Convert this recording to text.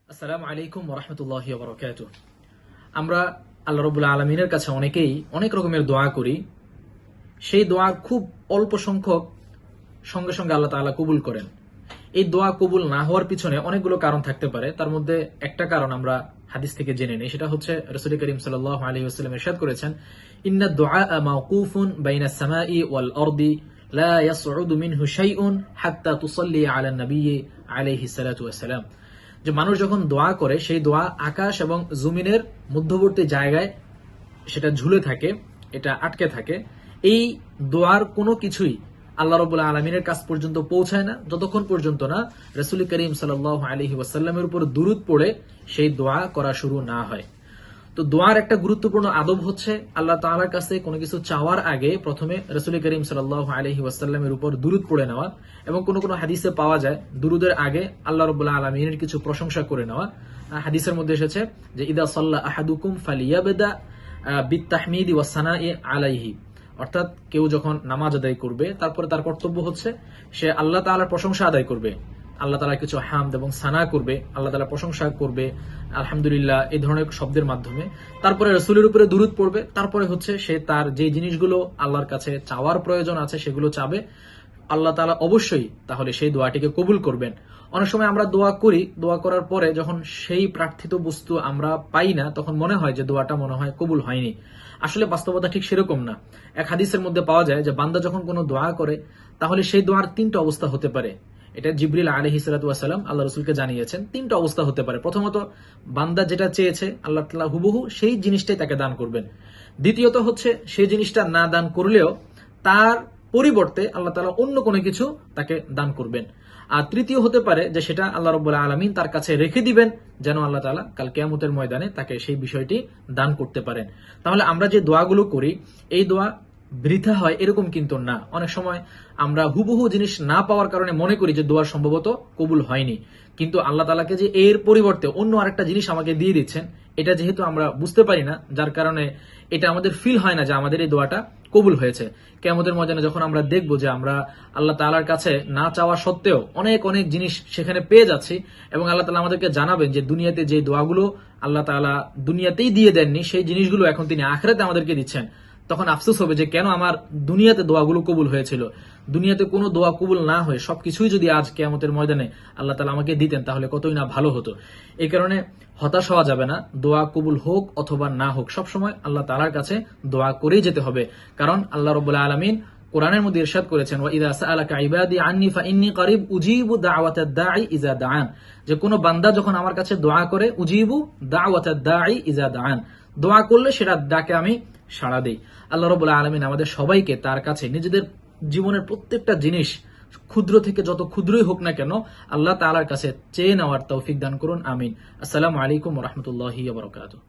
আসসালামু আলাইকুম ওয়া রাহমাতুল্লাহি ওয়া বারাকাতুহু। আমরা আল্লাহ রাব্বুল আলামিনের কাছে অনেকেই অনেক রকমের দোয়া করি। সেই দোয়া খুব অল্প সংখ্যক সঙ্গে সঙ্গে আল্লাহ তাআলা কবুল করেন। এই দোয়া কবুল না হওয়ার পিছনে অনেকগুলো কারণ থাকতে পারে। তার মধ্যে একটা কারণ আমরা হাদিস থেকে জেনে নিই, সেটা হচ্ছে রাসূল করিম সাল্লাল্লাহু আলাইহি ওয়াসাল্লাম ইরশাদ করেছেন, ইন্নাদ দুআ মাওকুফুন বাইনাস সামাই ওয়াল আরদি লা ইয়াসউদু মিনহু শাইউন হাত্তা তুসাল্লি আলান নবিয়্যি আলাইহিস সালাতু ওয়াস সালাম। যে মানুষ যখন দোয়া করে সেই দোয়া আকাশ এবং জমিনের মধ্যবর্তী জায়গায় সেটা ঝুলে থাকে, এটা আটকে থাকে। এই দোয়ার কোনো কিছুই আল্লাহ রাব্বুল আলামিনের কাছ পর্যন্ত পৌঁছায় না যতক্ষণ পর্যন্ত না রাসূল করিম সাল্লাল্লাহু আলাইহি ওয়াসাল্লামের উপর দুরূদ পড়ে সেই দোয়া করা শুরু না হয়। তো দোয়ার একটা গুরুত্বপূর্ণ আদব হচ্ছে আল্লাহ তাআলার কাছে কোনো কিছু চাওয়ার আগে প্রথমে রাসূল করিম সাল্লাল্লাহু আলাইহি ওয়াসাল্লামের উপর দুরূদ পড়ে নেওয়া, এবং কোনো কোনো হাদিসে পাওয়া যায় দুরূদের আগে আল্লাহ রাব্বুল আলামিনের কিছু প্রশংসা করে নেওয়া। হাদিসের মধ্যে এসেছে যে ইদা সাল্লা আহাদুকুম ফালিয়াবদা বিত্তাহমিদি ওয়াস সানাই আলাইহি, অর্থাৎ কেউ যখন নামাজ আদায় করবে তারপরে তার কর্তব্য হচ্ছে সে আল্লাহ তাআলার প্রশংসা আদায় করবে, আল্লাহ তাআলা কিছু হামদ এবং সানা করবে, আল্লাহ তাআলা প্রশংসা করবে, আলহামদুলিল্লাহ এই ধরনের শব্দের মাধ্যমে। তারপরে রাসূলের উপরে দুরূদ পড়বে, তারপরে হচ্ছে সে তার যে জিনিসগুলো আল্লাহর কাছে চাওয়ার প্রয়োজন আছে সেগুলো চাবে। আল্লাহ তাআলা অবশ্যই তাহলে সেই দোয়াটিকে কবুল করবেন। অনেক সময় আমরা দোয়া করি, দোয়া করার পরে যখন সেই প্রার্থিত বস্তু আমরা পাই না তখন মনে হয় যে দোয়াটা মনে হয় কবুল হয়নি। আসলে বাস্তবতা ঠিক সেরকম না। এক হাদিসের মধ্যে পাওয়া যায় যে বান্দা যখন কোনো দোয়া করে তাহলে সেই দোয়ার তিনটা অবস্থা হতে পারে। এটা জিবরিল আলাইহিস সালাতু ওয়াস সালাম আল্লাহ রাসূলকে জানিয়েছেন। তিনটা অবস্থা হতে পারে। প্রথমত, বান্দা যেটা চেয়েছে আল্লাহ তাআলা হুবহু সেই জিনিসটাই তাকে দান করবেন। দ্বিতীয়ত হচ্ছে সেই জিনিসটা না দান করলেও তার পরিবর্তে আল্লাহ তাআলা অন্য কোনো কিছু তাকে দান করবেন। আর তৃতীয় হতে পারে যে সেটা আল্লাহ রাব্বুল আলামিন তার কাছে রেখে দিবেন যেন আল্লাহ তাআলা কাল কিয়ামতের ময়দানে তাকে সেই বিষয়টি দান করতে পারেন। তাহলে আমরা যে দোয়াগুলো করি এই দোয়া বৃথা হয় এরকম কিন্তু না। অনেক সময় আমরা হুবহু জিনিস না পাওয়ার কারণে মনে করি যে দোয়া সম্ভবত কবুল হয়নি, কিন্তু আল্লাহ তাআলাকে যে এর পরিবর্তে অন্য আরেকটা জিনিস আমাকে দিয়ে দিচ্ছেন এটা যেহেতু আমরা বুঝতে পারি না, যার কারণে এটা আমাদের ফিল হয় না যে আমাদের এই দোয়াটা কবুল হয়েছে। কিয়ামতের ময়দানে যখন আমরা দেখব যে আমরা আল্লাহ তাআলার কাছে না চাওয়া সত্ত্বেও অনেক অনেক জিনিস সেখানে পেয়ে যাচ্ছি, এবং আল্লাহ তাআলা আমাদেরকে জানাবেন যে দুনিয়াতে যে দোয়াগুলো আল্লাহ তাআলা দুনিয়াতেই দিয়ে দেননি সেই জিনিসগুলো এখন তিনি আখিরাতে আমাদেরকে দিচ্ছেন, তখন আফসোস হবে যে কেন আমার দুনিয়াতে দোয়াগুলো কবুল হয়েছিল। দুনিয়াতে কোনো দোয়া কবুল না হয়ে সবকিছুই যদি আজ কিয়ামতের ময়দানে আল্লাহ তাআলা আমাকে দিতেন তাহলে কতই না ভালো হতো। এই কারণে হতাশ হওয়া যাবে না। দোয়া কবুল হোক অথবা না হোক সবসময় আল্লাহ তাআলার কাছে দোয়া করেই যেতে হবে। কারণ আল্লাহ রাব্বুল আলামিন কোরআনের মধ্যে ইরশাদ করেছেন, ওয়া ইযা সাআলাকা ইবাদি আন্নী ফাইন্নী কারিব উজিবু দাওয়াতাদ দাঈ ইযা দাআন, যে কোনো বান্দা যখন আমার কাছে দোয়া করে উজিবু দাওয়াতাদ দাঈ ইযা দাআন, দোয়া করলে সেটা ডাকে আমি সাড়া দেই। আল্লাহ রাব্বুল আলামিন আমাদের সবাইকে তার কাছে নিজেদের জীবনের প্রত্যেকটা জিনিস ক্ষুদ্র থেকে যত ক্ষুদ্রই হোক না কেন আল্লাহ তাআলার কাছে চেয়ে নেওয়ার তৌফিক দান করুন। আমিন। আসসালামু আলাইকুম ওয়া রাহমাতুল্লাহি ওয়া বারাকাতুহু।